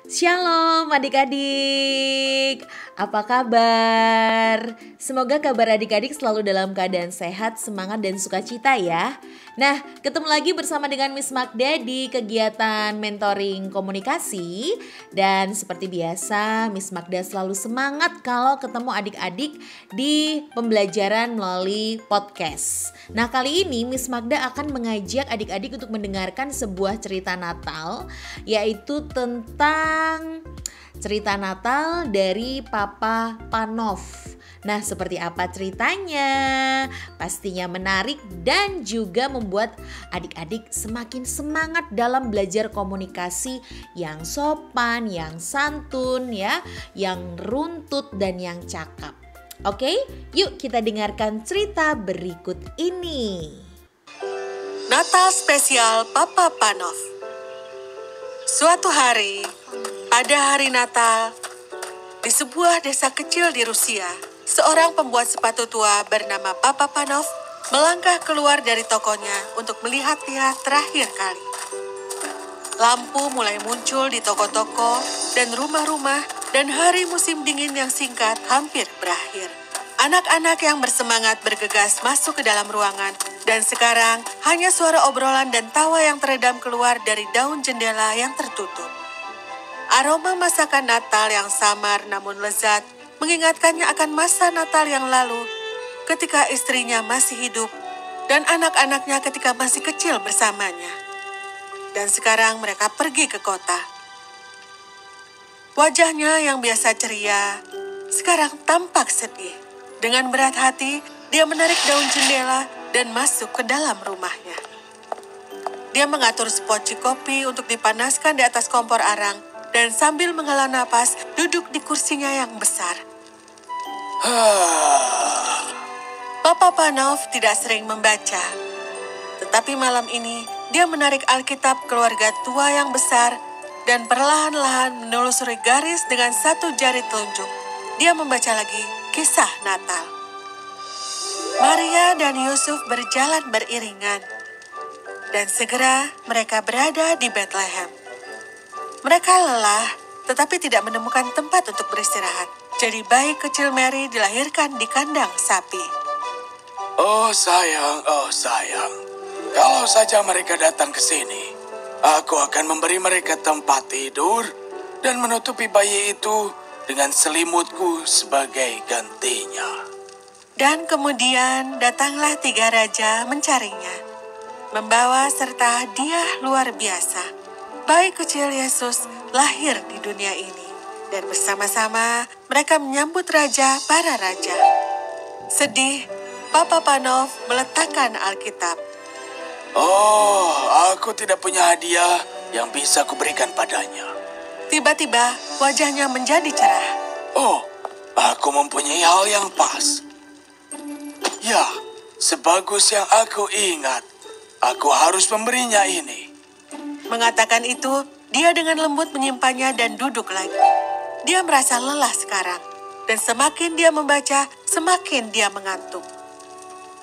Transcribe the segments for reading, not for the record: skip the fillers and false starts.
Shalom adik-adik, apa kabar? Semoga kabar adik-adik selalu dalam keadaan sehat, semangat dan sukacita ya. Nah, ketemu lagi bersama dengan Miss Magda di kegiatan mentoring komunikasi. Dan seperti biasa, Miss Magda selalu semangat kalau ketemu adik-adik di pembelajaran melalui podcast. Nah, kali ini Miss Magda akan mengajak adik-adik untuk mendengarkan sebuah cerita Natal, yaitu tentang cerita Natal dari Papa Panov. Nah, seperti apa ceritanya? Pastinya menarik dan juga membuat adik-adik semakin semangat dalam belajar komunikasi yang sopan, yang santun ya, yang runtut dan yang cakap. Oke, yuk kita dengarkan cerita berikut ini. Natal spesial Papa Panov. Suatu hari, pada hari Natal, di sebuah desa kecil di Rusia, seorang pembuat sepatu tua bernama Papa Panov melangkah keluar dari tokonya untuk melihat-lihat terakhir kali. Lampu mulai muncul di toko-toko dan rumah-rumah, dan hari musim dingin yang singkat hampir berakhir. Anak-anak yang bersemangat bergegas masuk ke dalam ruangan, dan sekarang hanya suara obrolan dan tawa yang teredam keluar dari daun jendela yang tertutup. Aroma masakan Natal yang samar namun lezat mengingatkannya akan masa Natal yang lalu ketika istrinya masih hidup dan anak-anaknya ketika masih kecil bersamanya. Dan sekarang mereka pergi ke kota. Wajahnya yang biasa ceria sekarang tampak sedih. Dengan berat hati, dia menarik daun jendela dan masuk ke dalam rumahnya. Dia mengatur sepoci kopi untuk dipanaskan di atas kompor arang dan sambil menghela napas duduk di kursinya yang besar. Papa Panov tidak sering membaca, tetapi malam ini dia menarik Alkitab keluarga tua yang besar dan perlahan-lahan menelusuri garis dengan satu jari telunjuk. Dia membaca lagi kisah Natal. Maria dan Yusuf berjalan beriringan, dan segera mereka berada di Bethlehem. Mereka lelah, tetapi tidak menemukan tempat untuk beristirahat. Jadi bayi kecil Mary dilahirkan di kandang sapi. Oh sayang, kalau saja mereka datang ke sini, aku akan memberi mereka tempat tidur dan menutupi bayi itu dengan selimutku sebagai gantinya. Dan kemudian datanglah 3 raja mencarinya, membawa serta hadiah luar biasa. Bayi kecil Yesus lahir di dunia ini, dan bersama-sama mereka menyambut raja para raja. Sedih, Papa Panov meletakkan Alkitab. Oh, aku tidak punya hadiah yang bisa kuberikan padanya. Tiba-tiba wajahnya menjadi cerah. Oh, aku mempunyai hal yang pas. Ya, sebagus yang aku ingat, aku harus memberinya ini. Mengatakan itu, dia dengan lembut menyimpannya dan duduk lagi. Dia merasa lelah sekarang, dan semakin dia membaca, semakin dia mengantuk.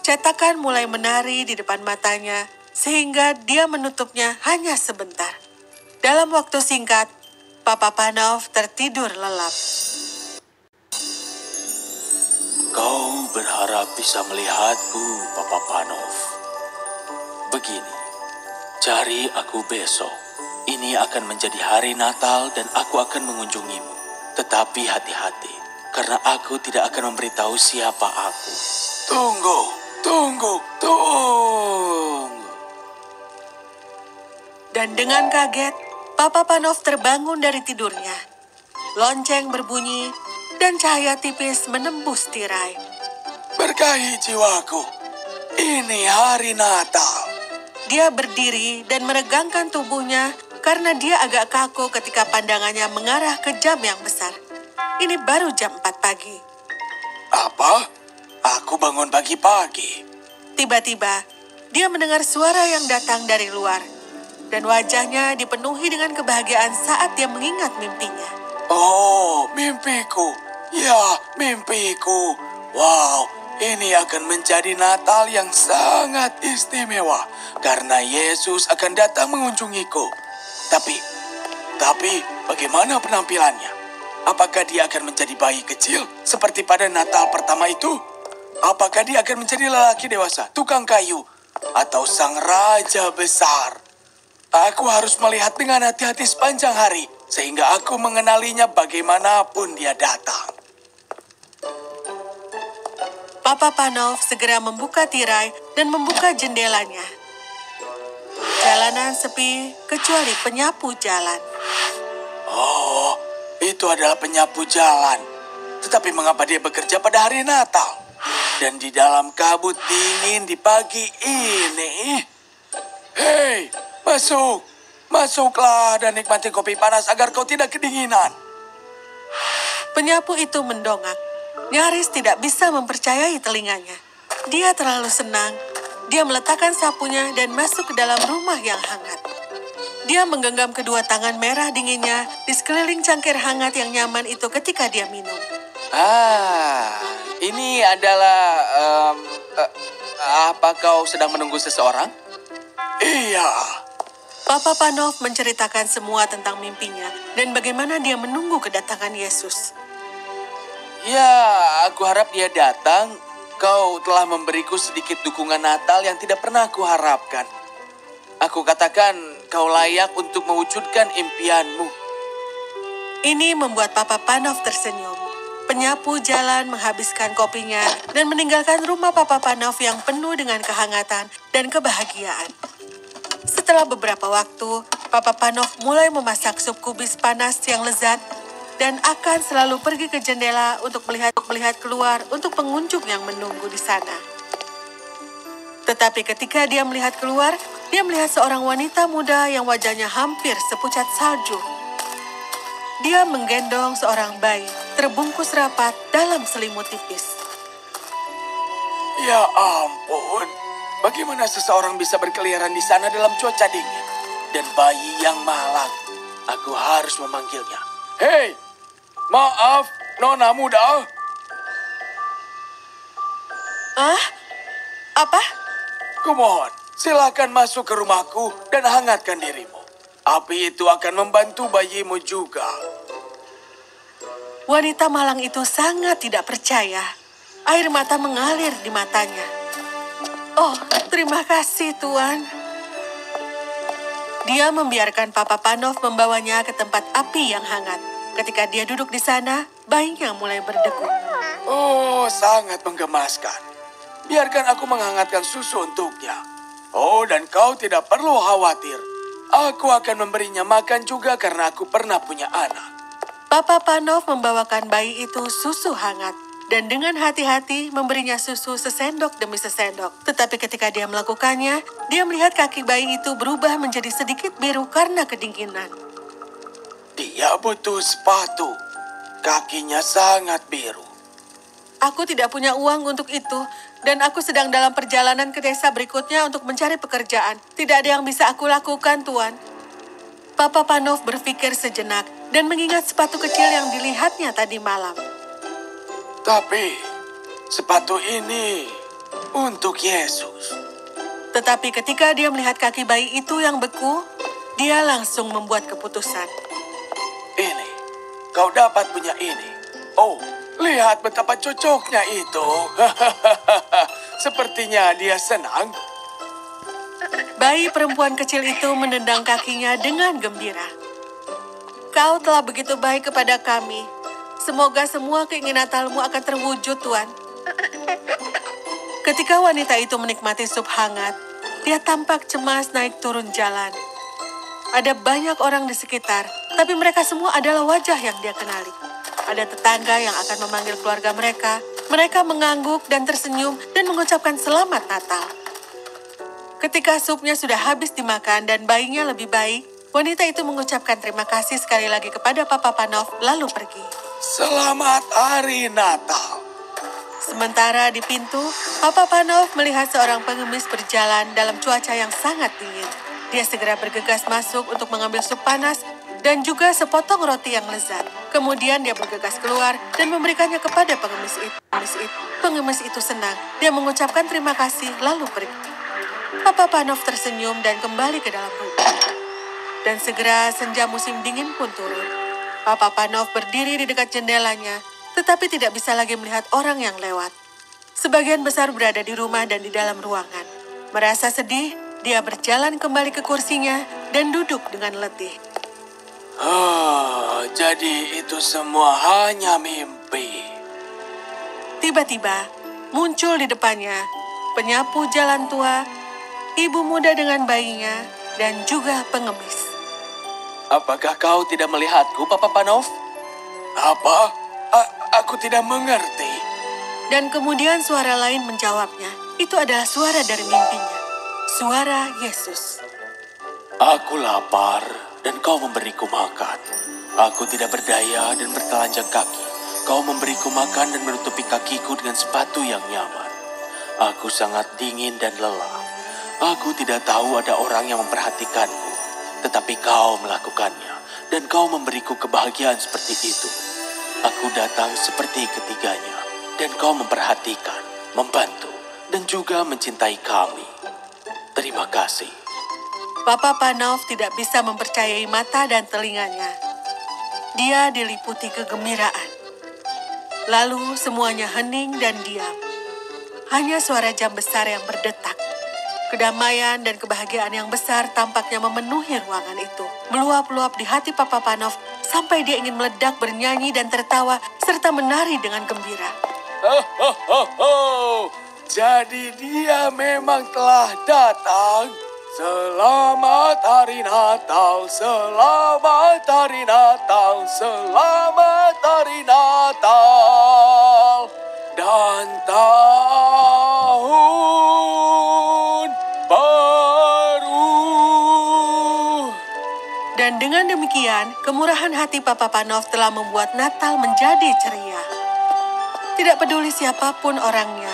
Cetakan mulai menari di depan matanya, sehingga dia menutupnya hanya sebentar. Dalam waktu singkat, Papa Panov tertidur lelap. Kau berharap bisa melihatku, Papa Panov. Begini, cari aku besok. Ini akan menjadi hari Natal dan aku akan mengunjungimu. Tetapi hati-hati, karena aku tidak akan memberitahu siapa aku. Tunggu. Dan dengan kaget, Papa Panov terbangun dari tidurnya. Lonceng berbunyi dan cahaya tipis menembus tirai. Berkahi jiwaku, ini hari Natal. Dia berdiri dan meregangkan tubuhnya karena dia agak kaku ketika pandangannya mengarah ke jam yang besar. Ini baru jam 4 pagi. Apa? Aku bangun pagi-pagi. Tiba-tiba, dia mendengar suara yang datang dari luar. Dan wajahnya dipenuhi dengan kebahagiaan saat dia mengingat mimpinya. Oh, mimpiku. Ya, mimpiku. Wow, ini akan menjadi Natal yang sangat istimewa karena Yesus akan datang mengunjungiku. Tapi Bagaimana penampilannya? Apakah dia akan menjadi bayi kecil seperti pada Natal pertama itu? Apakah dia akan menjadi lelaki dewasa, tukang kayu, atau sang raja besar? Aku harus melihat dengan hati-hati sepanjang hari, sehingga aku mengenalinya bagaimanapun dia datang. Papa Panov segera membuka tirai dan membuka jendelanya. Jalanan sepi kecuali penyapu jalan. Oh, itu adalah penyapu jalan. Tetapi mengapa dia bekerja pada hari Natal? Dan di dalam kabut dingin di pagi ini? Hei, masuk. Masuklah dan nikmati kopi panas agar kau tidak kedinginan. Penyapu itu mendongak. Nyaris tidak bisa mempercayai telinganya. Dia terlalu senang. Dia meletakkan sapunya dan masuk ke dalam rumah yang hangat. Dia menggenggam kedua tangan merah dinginnya di sekeliling cangkir hangat yang nyaman itu ketika dia minum. Ini adalah... apa kau sedang menunggu seseorang? Iya. Papa Panov menceritakan semua tentang mimpinya dan bagaimana dia menunggu kedatangan Yesus. Ya, aku harap dia datang. Kau telah memberiku sedikit dukungan Natal yang tidak pernah aku harapkan. Aku katakan kau layak untuk mewujudkan impianmu. Ini membuat Papa Panov tersenyum. Penyapu jalan menghabiskan kopinya dan meninggalkan rumah Papa Panov yang penuh dengan kehangatan dan kebahagiaan. Setelah beberapa waktu, Papa Panov mulai memasak sup kubis panas yang lezat dan akan selalu pergi ke jendela untuk melihat keluar untuk pengunjung yang menunggu di sana. Tetapi ketika dia melihat keluar, dia melihat seorang wanita muda yang wajahnya hampir sepucat salju. Dia menggendong seorang bayi terbungkus rapat dalam selimut tipis. Ya ampun, bagaimana seseorang bisa berkeliaran di sana dalam cuaca dingin? Dan bayi yang malang, aku harus memanggilnya. Hei, maaf, Nona muda. Apa? Kumohon, silakan masuk ke rumahku dan hangatkan dirimu. Api itu akan membantu bayimu juga. Wanita malang itu sangat tidak percaya. Air mata mengalir di matanya. Oh, terima kasih, Tuan. Dia membiarkan Papa Panov membawanya ke tempat api yang hangat. Ketika dia duduk di sana, bayinya mulai berdegup. Oh, sangat menggemaskan. Biarkan aku menghangatkan susu untuknya. Oh, dan kau tidak perlu khawatir. Aku akan memberinya makan juga karena aku pernah punya anak. Papa Panov membawakan bayi itu susu hangat. Dan dengan hati-hati memberinya susu sesendok demi sesendok. Tetapi ketika dia melakukannya, dia melihat kaki bayi itu berubah menjadi sedikit biru karena kedinginan. Dia butuh sepatu. Kakinya sangat biru. Aku tidak punya uang untuk itu, dan aku sedang dalam perjalanan ke desa berikutnya untuk mencari pekerjaan. Tidak ada yang bisa aku lakukan, Tuan. Papa Panov berpikir sejenak dan mengingat sepatu kecil yang dilihatnya tadi malam. Tapi sepatu ini untuk Yesus. Tetapi ketika dia melihat kaki bayi itu yang beku, dia langsung membuat keputusan. Ini, kau dapat punya ini. Oh, lihat betapa cocoknya itu. Sepertinya dia senang. Bayi perempuan kecil itu menendang kakinya dengan gembira. Kau telah begitu baik kepada kami. Semoga semua keinginan Natalmu akan terwujud, Tuan. Ketika wanita itu menikmati sup hangat, dia tampak cemas naik turun jalan. Ada banyak orang di sekitar, tapi mereka semua adalah wajah yang dia kenali. Ada tetangga yang akan memanggil keluarga mereka. Mereka mengangguk dan tersenyum dan mengucapkan selamat Natal. Ketika supnya sudah habis dimakan dan bayinya lebih baik, wanita itu mengucapkan terima kasih sekali lagi kepada Papa Panov lalu pergi. Selamat Hari Natal. Sementara di pintu, Papa Panov melihat seorang pengemis berjalan dalam cuaca yang sangat dingin. Dia segera bergegas masuk untuk mengambil sup panas dan juga sepotong roti yang lezat. Kemudian dia bergegas keluar dan memberikannya kepada pengemis itu. Pengemis itu senang. Dia mengucapkan terima kasih lalu pergi. Papa Panov tersenyum dan kembali ke dalam rumah. Dan segera senja musim dingin pun turun. Papa Panov berdiri di dekat jendelanya, tetapi tidak bisa lagi melihat orang yang lewat. Sebagian besar berada di rumah dan di dalam ruangan. Merasa sedih, dia berjalan kembali ke kursinya dan duduk dengan letih. Jadi itu semua hanya mimpi. Tiba-tiba muncul di depannya penyapu jalan tua, ibu muda dengan bayinya, dan juga pengemis. Apakah kau tidak melihatku, Papa Panov? Apa? Aku tidak mengerti. Dan kemudian suara lain menjawabnya. Itu adalah suara dari mimpinya. Suara Yesus. Aku lapar dan kau memberiku makan. Aku tidak berdaya dan bertelanjang kaki. Kau memberiku makan dan menutupi kakiku dengan sepatu yang nyaman. Aku sangat dingin dan lelah. Aku tidak tahu ada orang yang memperhatikanku. Tetapi kau melakukannya, dan kau memberiku kebahagiaan seperti itu. Aku datang seperti ketiganya, dan kau memperhatikan, membantu, dan juga mencintai kami. Terima kasih. Papa Panov tidak bisa mempercayai mata dan telinganya. Dia diliputi kegembiraan. Lalu semuanya hening dan diam. Hanya suara jam besar yang berdetak. Kedamaian dan kebahagiaan yang besar tampaknya memenuhi ruangan itu. Meluap-luap di hati Papa Panov sampai dia ingin meledak bernyanyi dan tertawa serta menari dengan gembira. Jadi dia memang telah datang. Selamat hari Natal, selamat hari Natal, selamat hari Natal. Dan tahun baru. Dan dengan demikian, kemurahan hati Papa Panov telah membuat Natal menjadi ceria. Tidak peduli siapapun orangnya,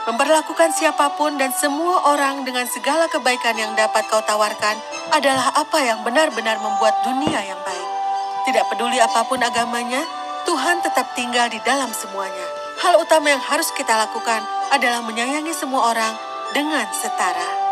memperlakukan siapapun dan semua orang dengan segala kebaikan yang dapat kau tawarkan adalah apa yang benar-benar membuat dunia yang baik. Tidak peduli apapun agamanya, Tuhan tetap tinggal di dalam semuanya. Hal utama yang harus kita lakukan adalah menyayangi semua orang dengan setara.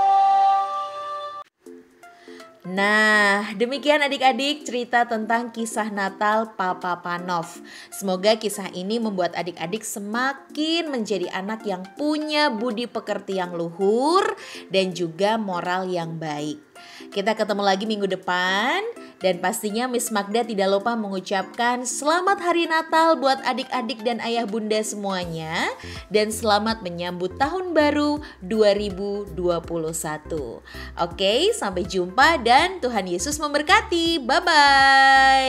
Nah, demikian adik-adik cerita tentang kisah Natal Papa Panov. Semoga kisah ini membuat adik-adik semakin menjadi anak yang punya budi pekerti yang luhur dan juga moral yang baik. Kita ketemu lagi minggu depan dan pastinya Miss Magda tidak lupa mengucapkan selamat hari Natal buat adik-adik dan ayah bunda semuanya dan selamat menyambut tahun baru 2021. Oke, sampai jumpa dan Tuhan Yesus memberkati. Bye-bye.